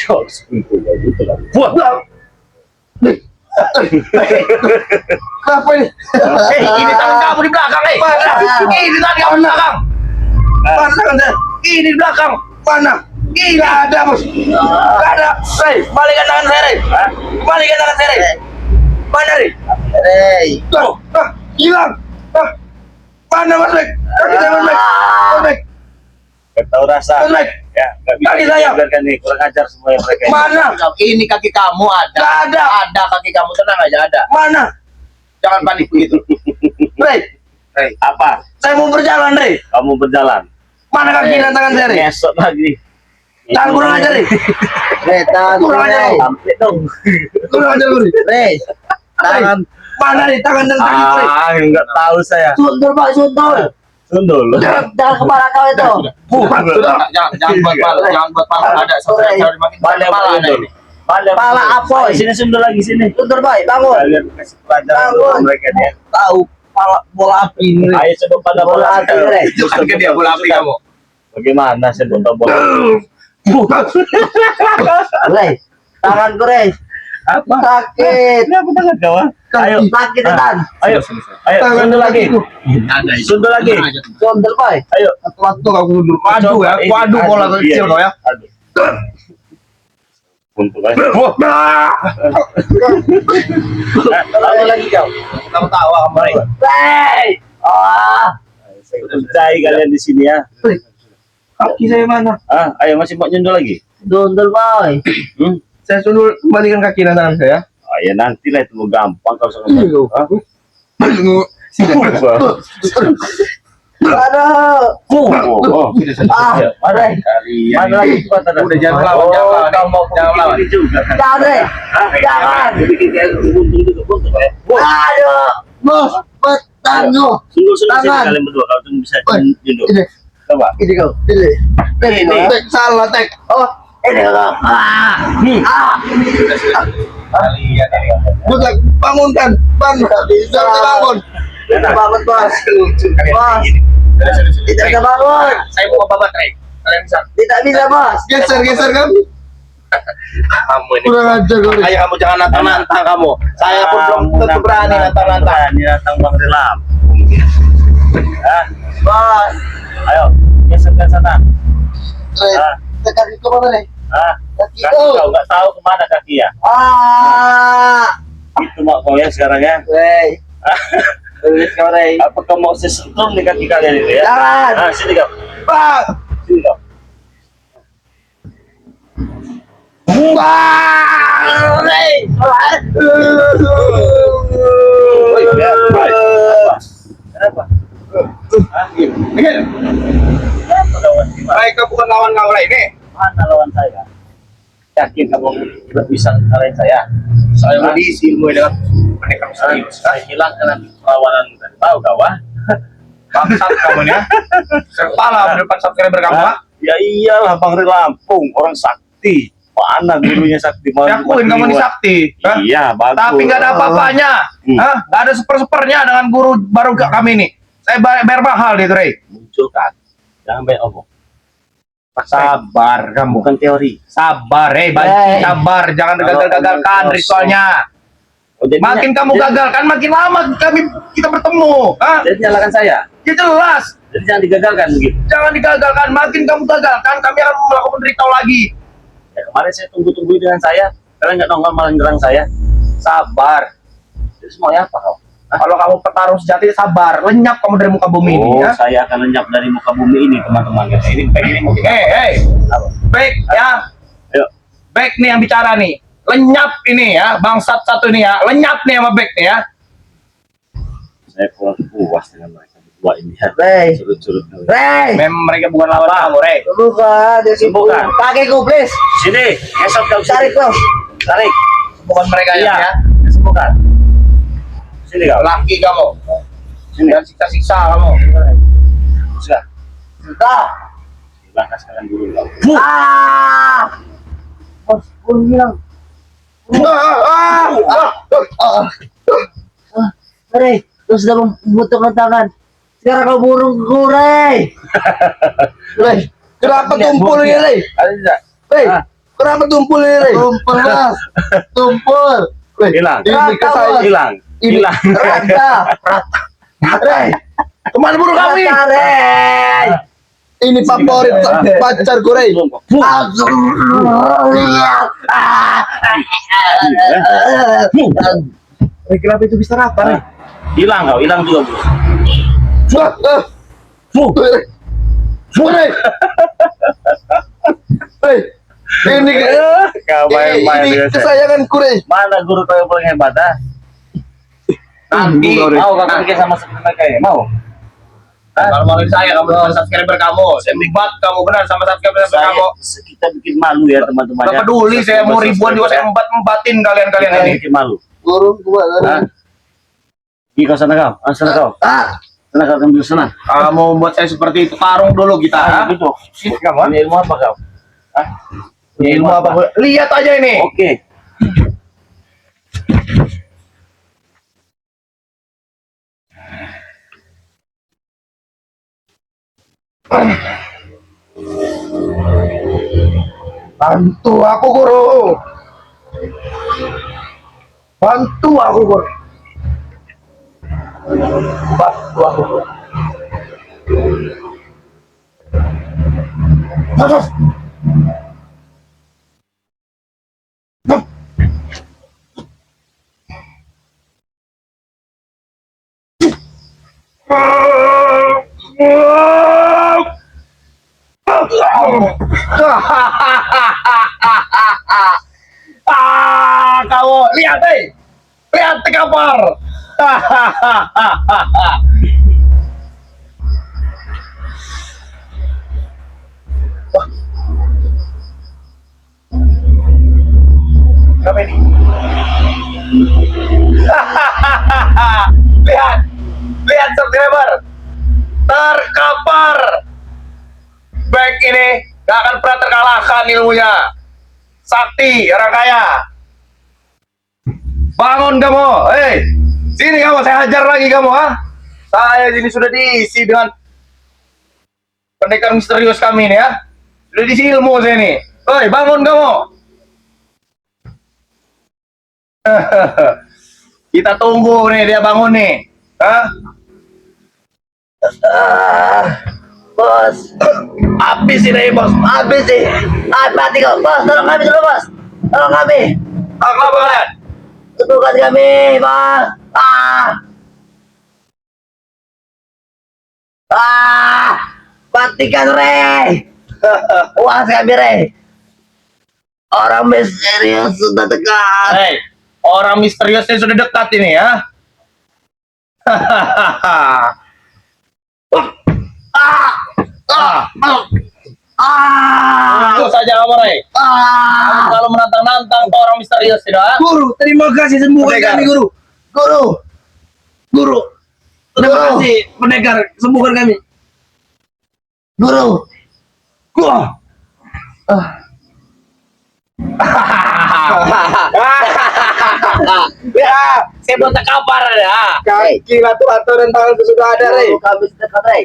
Kau seperti itu lah. Buat. Kenapa ini? Ini tangan kamu di belakang, Mana? Ini tangan kamu di belakang. Mana tangan saya? Ini di belakang. Mana? Gila ada, Bos. Gak ada. Rey, balikkan tangan saya, Rey. Balikkan tangan saya, Rey. Mana, Rey? Rey. Hilang. Mana Mas Bek? Kaki saya Mas Bek. Mas Bek. Kau tahu rasa? Mas Bek. Ya, nggak bisa Kaki saya. dibiarkan nih. Kurang ajar semua yang mereka ini. Mana? Ini kaki kamu ada. Gak ada. Ada kaki kamu, tenang aja ada. Mana? Jangan panik begitu. Rey, Apa? saya mau berjalan, Rey. Kamu berjalan. Mana kaki dan tangan saya, Rey? Ngesot lagi. Tangan kurang aja, Rey. Rey, tangan Kurang aja, Rey. Sampai dong. Kurang aja, Rey. Rey, tangan. Mana nih tangan dan kaki, Rey? Enggak tahu saya. Sundul Pak, sundul. Sundul. Jangan kepala kau itu. Bukan, sudah. Jangan buat pala, jangan buat pala. Ada saya makin Balik pala ada sundul. ini. Balik. Pala apoy. Sini sundul lagi sini. Sundul Pak, bangun. Kalian kasih pelajaran dulu Bangun. mereka dia. Tahu pala bola api ini, Rey. Ayo sebut pada bola Bola api, Rey. Jangan ke dia bola api kamu. Bagaimana sebut bola? Rey, tanganku Rey. Apa? Sakit. Kenapa tangan kau? Ayo. Sakit tan. Ayo. Ayo. Sundul lagi. Ada Sundul lagi. Sundul Pak. Ayo. Waktu kamu mundur. Waduh ya, waduh bola kecil kau ya. Aduh. Untuk aja. Lagi lagi kau. Kamu tahu kamu, Rey. Rey. Saya percaya kalian di sini ya. Kaki saya mana? Ah, ayo masih mau nyundul lagi? Sundul Pak. Saya sundul kembalikan kaki dan tangan saya. Ah, ya nanti lah itu gampang kalau sama. Ah. Aduh. Oh. Ah, Mana? Rey. Mana lagi kekuatan? Udah jangan melawan, jangan melawan. Kau mau Jangan melawan. begini juga. Jangan Rey. Jangan. Buntung. Aduh. Bos, petangguh. Sundul sini Tangan. kalian berdua kalau tuh bisa Oi, nyundul. ini. Coba. Ini kau. Ini. Ini. Tek, salah, Tek. Oh, ini kau. Kalian ini. Bukan, bangunkan. Bangun. Jangan bangun. Tidak bangun bos. Bos. Tidak bisa bangun. Saya mau babat, Rey. Kalian bisa. Tidak bisa bos. Geser kamu. Kamu ini. Kurang ajar kau. Ayo kamu jangan nantang kamu. Saya pun belum tentu berani nantang. Berani nantang Bang Rilam. Ah, Bos. ayo geser ke sana. Rey, Ah, kaki kau mana nih? ah. Kaki Kaki kau. kau nggak tahu kemana kaki ya? Itu mau kau ya sekarang ya. Rey. Tulis kau Rey. Apa kau mau sesetrum di kaki kalian itu ya? Jangan. Ah, sini kau. Bang. Sini kau. Bang. Rey. Woi, ya. Apa? Kenapa? Ah, kenapa lawan gimana? Mereka bukan lawan kau, Rey. Nih. Mana lawan saya? Yakin kamu tidak bisa ngalahin saya? Saya mau diisi ilmu dengan mereka serius. Saya hilangkan perlawanan tadi. Tahu kau ah? Bangsat kamu nih ya. Kepala depan subscriber kamu, Ah, ah. ya iyalah Bang Ri Lampung, orang sakti. Mana gurunya sakti? Mau Yakuin kamu nih sakti. Hah? Iya, bagus. Tapi nggak ada apa-apanya. Hah? Nggak ada seper-sepernya dengan guru baru kami ini. Saya bayar mahal itu, Rey. Muncul kan? Jangan banyak omong. Sabar kamu. Bukan teori. Sabar, Rey. sabar. Jangan Kalau gagal-gagalkan kamu ritualnya. Oh, jadinya- Makin kamu gagalkan, makin lama kita bertemu. Hah? Jadi nyalakan saya. Ya jelas. Jadi jangan digagalkan begitu. Jangan digagalkan. Makin kamu gagalkan, kami akan melakukan ritual lagi. Ya, kemarin saya tunggu-tunggu dengan saya. Kalian nggak nongol malah nyerang saya. Sabar. Jadi semuanya apa kau? Kalau kamu petarung sejati, sabar. Lenyap kamu dari muka bumi ini. Oh, Ya? saya akan lenyap dari muka bumi ini, teman-teman. Ini baik ini mau kita. Apa? Baik ya. Ayo. Baik nih yang bicara nih. Lenyap ini ya, bangsat satu ini ya. Lenyap nih sama Baik nih ya. Saya kurang puas dengan mereka berdua ini. Ya. Rey. Curut-curut. Rey. Memang mereka bukan lawan kamu, Rey. Bukan. Dia Bukan. Kakiku please. Sini, esok kau sini. Tarik bos. Tarik. Bukan mereka Iya. ya. Sembuhkan. Sini kau. Laki kamu. Sini. Dan siksa-siksa kamu. Sudah. Sudah. Hilangkan sekarang dulu kau. Bos pun bilang. Rey, kau sudah membutuhkan tangan. Sekarang kau burung ku, Rey. Rey, kenapa tumpul ini, Rey? Ada tidak? Rey, Ah. kenapa tumpul ini, Rey? Tumpul, Mas. Tumpul. Rey, Hilang. ini ke saya. Hilang. Ini. Hilang. Rata. Rey, kemana burung kami? Rata, Rey. Ini favorit pacarku, Rey. Rey, kenapa itu bisa rata, Rey? Hilang kau. Hilang juga bro. Rey. Rey, ini Kau main-main ini dengan saya. kesayanganku, Rey. Mana guru kau yang paling hebat ah? Nanti Mau kamu bikin sama seperti mereka ya? Mau? kalau maluin saya, kamu sama subscriber kamu. Saya embat kamu benar sama subscriber kamu. Kita bikin malu ya teman-teman. Gak peduli, saya mau ribuan juga saya embatin kalian-kalian ini. Bikin malu. Guru gimana? Hah? Di kau sana kau, sana kau. Sana kau ambil sana. Kamu buat saya seperti itu, tarung dulu kita. Ah, gitu. Sini kamu. Ini ilmu apa kau? Hah? Ini ilmu apa? Lihat aja ini. Oke. Bantu aku guru. Bantu aku guru. Bantu aku guru. Aduh. Kamu lihat lihat kabar. Apa ini? lihat subscriber terkapar. Baik ini gak akan pernah terkalahkan ilmunya. Sakti orang kaya. Bangun kamu, sini kamu, saya hajar lagi kamu, Saya sini sudah diisi dengan pendekar misterius kami ini, Sudah diisi ilmu saya ini. Bangun kamu. Kita tunggu nih dia bangun nih, Bos, Habis ini bos. habis sih. Mati kau, bos. Tolong kami dulu, bos. Tolong kami. Apa kalian? Temukan kami, bos. Matikan Rey. Puas kami Rey. Orang misterius sudah dekat. Orang misteriusnya sudah dekat ini, Itu saja kamu, Rey. Kamu kalau menantang-nantang ke orang misterius, tidak? Guru, terima kasih sembuhkan Pendekar. kami guru. Guru, Guru, terima Guru. kasih pendekar, sembuhkan kami. guru. Wah, Ya, saya buat kabar ya. kaki lato-lato dan tanganku sudah ada, Rey. Kami sudah dekat Rey.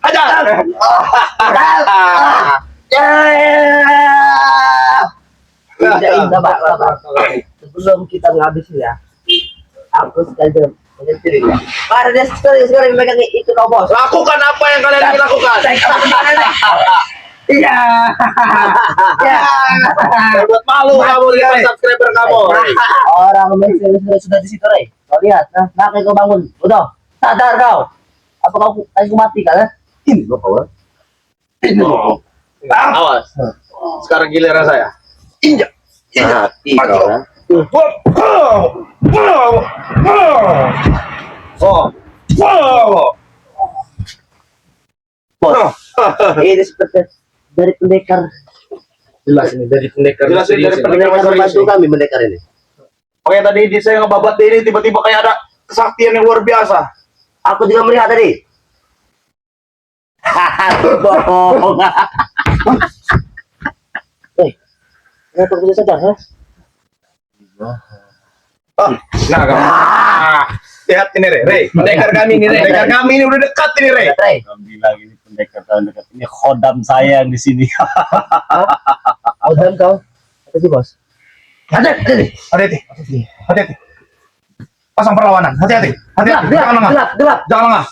Aja. Indah, Pak. Sebelum kita menghabisi ya, aku sekali menyentil ya. Para dia sekali memegang itu kau bos. Lakukan apa yang kalian ingin lakukan. Iya. Ya. Saya buat malu kamu lihat subscriber kamu. Orang sudah di situ Rey. Kau lihat, nah kau bangun. Udah, sadar kau. Apa kau mati kan? Ini lo kau. Awas. Sekarang giliran saya. Injak. Mati Maju. Bos. Ini seperti dari pendekar. jelas ini dari pendekar. Jelas ini dari pendekar. Pendekar membantu kami pendekar ini. Oke, tadi saya ngebabat ini tiba-tiba kayak ada kesaktian yang luar biasa. Aku juga melihat tadi. Bohong. Kenapa bisa sadar? Nah, kamu. Lihat ini, Rey. Pendekar kami ini, Rey. Pendekar kami ini udah dekat ini, Rey. Rey, Kamu bilang ini pendekar tahun dekat. Ini khodam saya yang di sini. Audan kau. Apa sih bos? Hati-hati. Hati-hati. Pasang perlawanan. Hati-hati. Hati-hati. Jangan lengah. Gelap. Jangan lengah.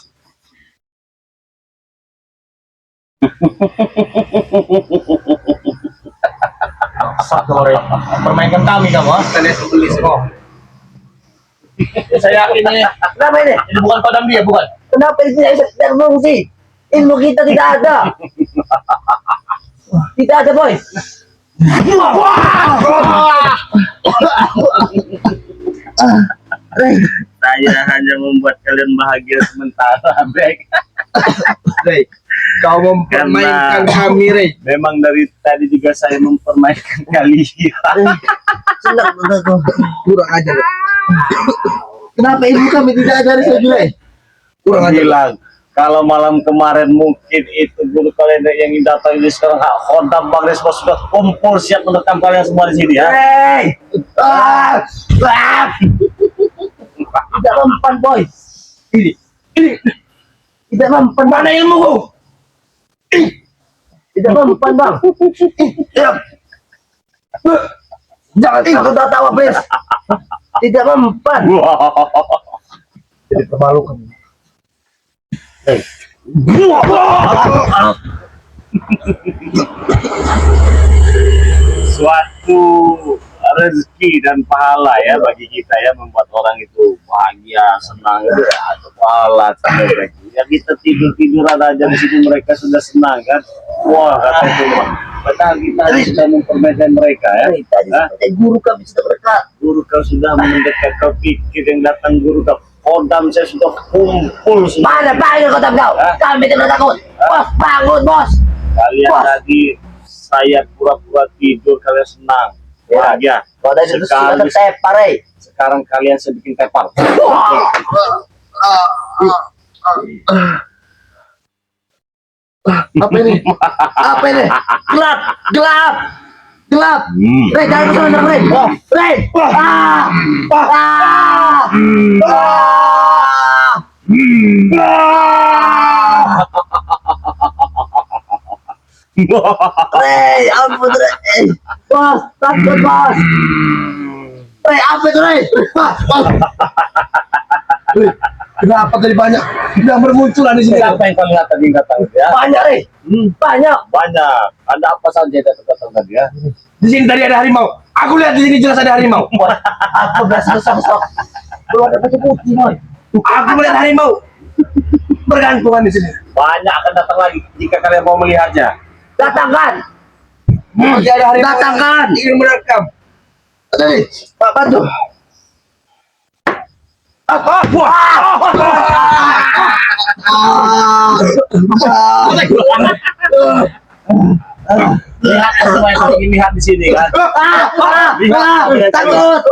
Satu, Rey. Permainkan kami kamu, Tadi sebeli semua. Saya yakin ini Kenapa ini? bukan kodam dia, bukan. Kenapa ini tidak bisa berfungsi? Ilmu kita tidak ada. Tidak ada boy. Saya hanya membuat kalian bahagia sementara, Bek. Rey, kau mempermainkan kami, Rey. Memang dari tadi juga saya mempermainkan kalian. Senang aku. Kurang ajar. Kenapa ibu kami tidak ajari saya, Rey? Kurang ajar. Bilang kalau malam kemarin mungkin itu guru kalian yang datang ini sekarang Khodam Bang Risma sudah kumpul siap menerkam kalian semua di sini ya. Hey! Tidak mempan, boy. Ini. Tidak mempan. Mana ilmuku? Tidak mempan, Bang. Jangan takut tahu, please. Tidak mempan. Jadi permalukan. Hey. Suatu rezeki dan pahala ya bagi kita ya, membuat orang itu bahagia, senang ya, itu pahala sampai ya kita tiduran aja di sini mereka sudah senang kan. Wah, kata itu padahal kita sudah mempermainkan mereka ya. Tadi guru kami sudah berkata. Guru kau sudah mendekat, kau pikir yang datang guru kau Khodam saya sudah kumpul semua. Mana panggil kota kau? Kami tidak takut. Bos, bangun, bos. Kalian Bos. tadi saya pura-pura tidur, kalian senang bahagia. Kau tadi itu sudah tertepar, Sekarang kalian saya bikin tepar. Apa ini? Apa ini? Gelap, gelap, gelap. Rey, jangan ke sana, Rey. Rey. Rey, ampun, Rey. Bos, takut, bos. Rey, apa itu, Rey? Kenapa tadi banyak yang bermunculan di sini? Siapa yang kau lihat tadi datang ya? Banyak, Rey. Banyak. Banyak. Ada apa saja yang datang tadi ya? Di sini tadi ada harimau. Aku lihat di sini jelas ada harimau. Aku udah sosok. Belum ada putih putih, boy. Aku melihat harimau bergantungan di sini. Banyak akan datang lagi jika kalian mau melihatnya. Datangkan. Masih ada harimau. Datangkan. Ingin merekam. Tadi, Pak bantu. Lihat semua yang ingin lihat di sini kan. Takut.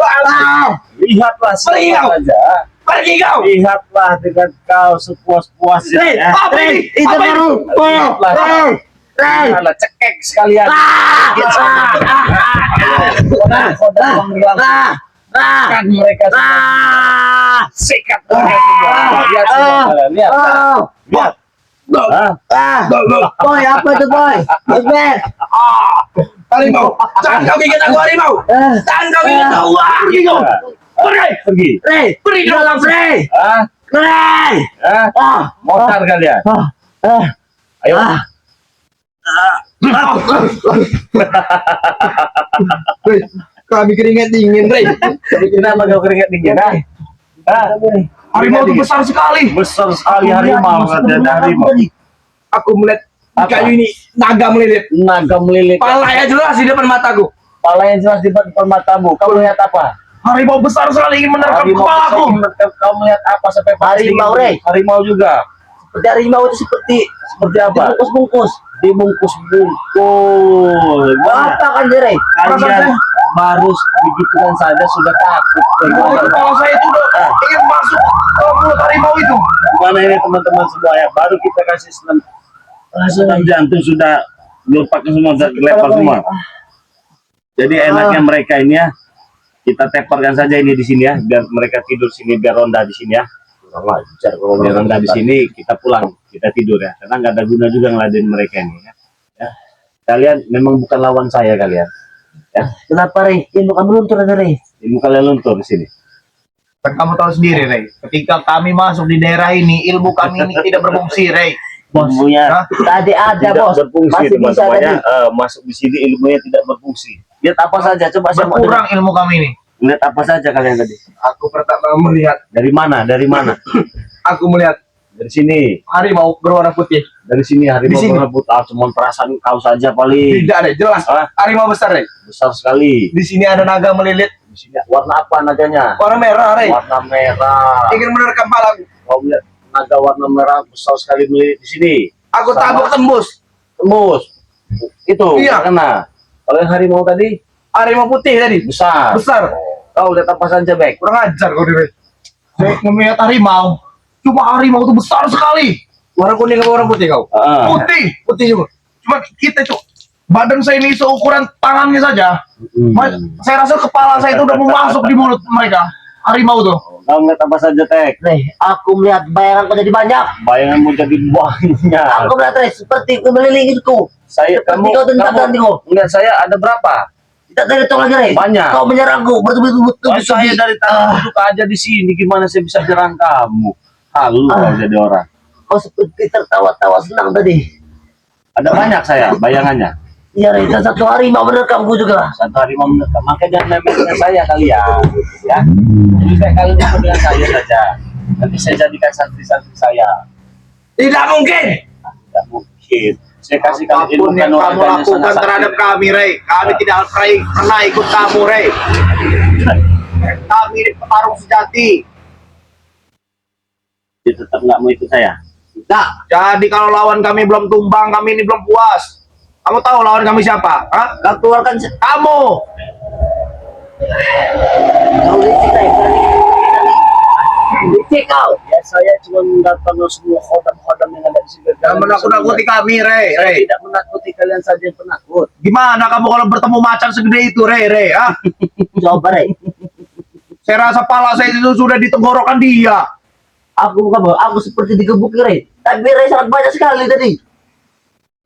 Lihatlah semua saja. Pergi kau. Lihatlah dengan kau sepuas-puasnya ya. Apa ini? Itu baru. Lihatlah cekek sekalian. Khodam menghilang kan mereka semua. Sikat mereka semua. Lihat semua kalian. Lihat. Lihat. Boy, apa itu, boy? Bosman. Harimau. Jangan kau bikin aku harimau. Jangan kau bikin aku. Pergi kau. Pergi. Rey, Pergi kau. dalam Rey. Ah, Rey. motor kalian. Ayo. Rey, kami keringat dingin, Rey. Kenapa kau keringat dingin? Harimau itu besar sekali. Besar sekali harimau. Ada harimau. Aku melihat di Apa? kayu ini naga melilit. Naga melilit. Palanya jelas di depan mataku. Kepala yang jelas di depan matamu. Kau lihat apa? Harimau besar sekali ingin menerkam Harimau kepalaku. besar. Kau melihat apa sampai Harimau, Rey. Harimau juga. Seperti harimau itu Seperti apa? dibungkus-bungkus. Dibungkus-bungkus. Apa kan, Rey? Kalian baru begituan saja sudah takut. Kepala saya itu udah ingin masuk ke mulut harimau itu. Gimana ini teman-teman semua ya? Baru kita kasih senam jantung sudah lupakan semua, sudah kelempar semua. Jadi enaknya mereka ini ya, kita teparkan saja ini di sini ya, biar mereka tidur sini, biar ronda di sini ya. Biar ronda di sini, kita pulang, kita tidur ya. Karena nggak ada guna juga ngeladenin mereka ini ya. Kalian memang bukan lawan saya kalian. Ya. Kenapa, Rey? Ilmu kamu luntur ada, Rey. Ilmu kalian luntur di sini. Kan kamu tahu sendiri, Rey. Ketika kami masuk di daerah ini, ilmu kami ini tidak berfungsi, Rey. Ilmunya Tadi ada, tidak bos. berfungsi Masih bisa teman-temannya. tadi. Masuk di sini ilmunya tidak berfungsi. Lihat apa saja, coba saya mau Berkurang ilmu kami ini. lihat apa saja kalian tadi. Aku pertama melihat, Dari mana? Dari mana? aku melihat Dari sini. harimau berwarna putih. Dari sini harimau Di sini. berebut. Cuma perasaan kau saja paling. Tidak ada, jelas. Ah. Harimau besar, Rey. Besar sekali. Di sini ada naga melilit Di sini warna apa naganya? Warna merah, Rey. Warna merah. Ingin menerkam palang. Kau lihat naga warna merah besar sekali melilit di sini. Aku Sama- tabuk tembus. Tembus. Itu Iya. kena. Kalau yang harimau tadi Harimau putih tadi. besar. Besar. Kau lihat apa saja, Bek? Kurang ajar kau, Rey. Saya melihat harimau. Cuma harimau itu besar sekali. Warna kuning apa warna putih kau? Ah. Putih. Putih juga. Cuma kita itu badan saya ini seukuran tangannya saja. Saya rasa kepala saya itu udah mau masuk di mulut mereka. Harimau tuh. Kau lihat apa saja, Tek? Rey, aku melihat bayanganku jadi banyak. Bayanganmu jadi banyak. Aku melihat Rey seperti melilinginku. Saya Seperti kau tentang gantiku. Enggak, saya ada berapa? Tidak terhitung lagi Rey. Banyak. Kau menyerangku betul-betul. Oh, saya dari tadi duduk aja di sini, gimana saya bisa serang kamu? Halu kau jadi orang. Kau seperti tertawa-tawa senang tadi. Ada banyak saya bayangannya. Iya Rey, dan satu hari mau menekamku juga. Satu hari mau menekan, makanya jangan main dengan saya kalian, ya. Jadi kayak kalian ikut dengan saya saja. Nanti saya jadikan santri-santri saya. Tidak mungkin. Tidak mungkin. Saya kasih kalian Apapun yang kamu lakukan terhadap kami, Rey. Kami tidak pernah ikut kamu, Rey. Kami ini petarung sejati. Dia tetap nggak mau ikut saya. Tidak. Jadi kalau lawan kami belum tumbang, kami ini belum puas. Kamu tahu lawan kami siapa? Hah? Kau keluarkan Kamu. kau licik Rey. Licik kau. Ya saya cuma mendatangkan semua khodam-khodam yang ada di sini. Jangan menakut-nakuti kami, Rey. Saya Rey. tidak menakuti kalian saja yang penakut. Gimana kamu kalau bertemu macan segede itu, Rey? Rey, ah? Coba Rey. Saya rasa pala saya itu sudah di tenggorokan dia. Aku bukan bahwa aku seperti digebuki Rey. Tapi Rey sangat banyak sekali tadi.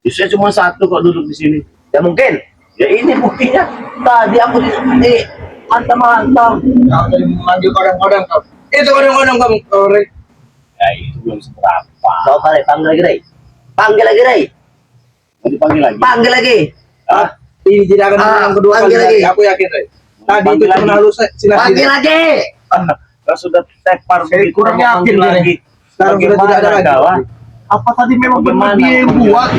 Saya cuma satu kok duduk di sini. Ya mungkin. Ya ini buktinya. Tadi aku di hantam-hantam. Jangan jadi memanggil kadang-kadang kamu. Itu kadang-kadang kamu, Rey. Ya itu belum seberapa. Coba Rey, panggil lagi Rey. Panggil lagi Rey. Mau dipanggil lagi? Panggil lagi. Ah, Ini tidak akan Ah, yang kedua kali panggil lagi. lagi. Aku yakin, Rey. Tadi Panggil itu lagi. cuma halus, silahkan. Panggil lagi. Kalau sudah tepar Saya begitu, kurang mau yakin panggil ini. lagi. Sekarang sudah tidak ada lagi. Kawan? Apa tadi memang benar Bagaimana? dia yang buat?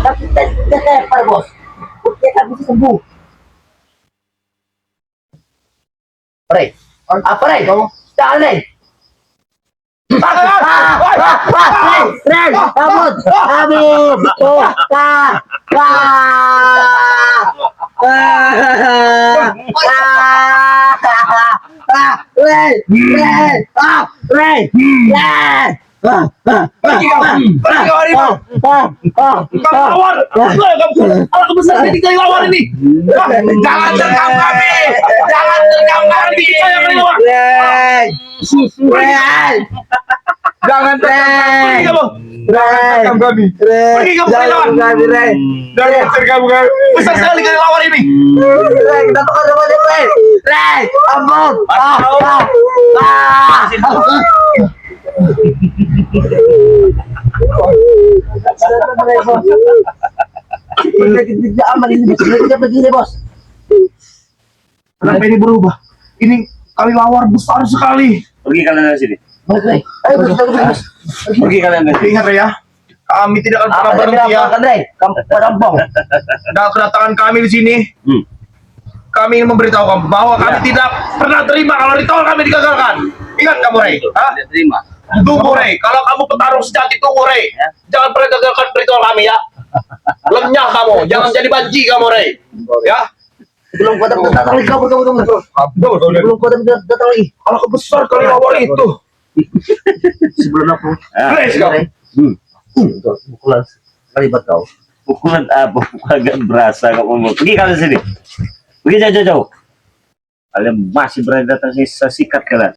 Tapi kita tepar bos. Kita kan bisa sembuh. Rey. Apa Rey? Jangan Rey. Rey, kabut, kabut, Pergi kau harimau. Kamu lawan. Anak besar ini kali lawan ini. Jangan terkam kami. Jangan terkam kami. Kita yang kali lawan. Jangan terkam kamu. Terkam kami. Pergi kamu kali lawan. Jangan terkam kami. Besar sekali kali lawan ini. kita tukar sama dia, Rey, ampun, tidak aman ini, kita begini bos. Kenapa ini berubah? Ini kali lawar besar sekali. Pergi kalian dari sini. Bos, Rey, ayo bos. Pergi kalian dari sini. Ingat ya, kami tidak akan pernah berhenti ya. Rey, kamu perampong. Dan kedatangan kami di sini, kami ingin memberitahu kamu bahwa kami tidak pernah terima kalau ritual kami digagalkan. Ingat kamu, Rey. Hah? Tidak terima. Tunggu, Rey. Kalau kamu petarung sejati, tunggu, Rey. Jangan pernah gagalkan ritual kami ya. Lenyah kamu, jangan jadi banci kamu, Rey. Ya. Belum kuat datang lagi, kabur. Belum kuat datang lagi. Kalau kebesar kali lawar itu. Sebelum aku. Rey, kamu. Pukulan kalibat kau. Pukulan apa? Agak berasa kamu mau. Pergi kalian sini. Pergi jauh-jauh. Kalian masih berani datang sini, saya sikat kalian.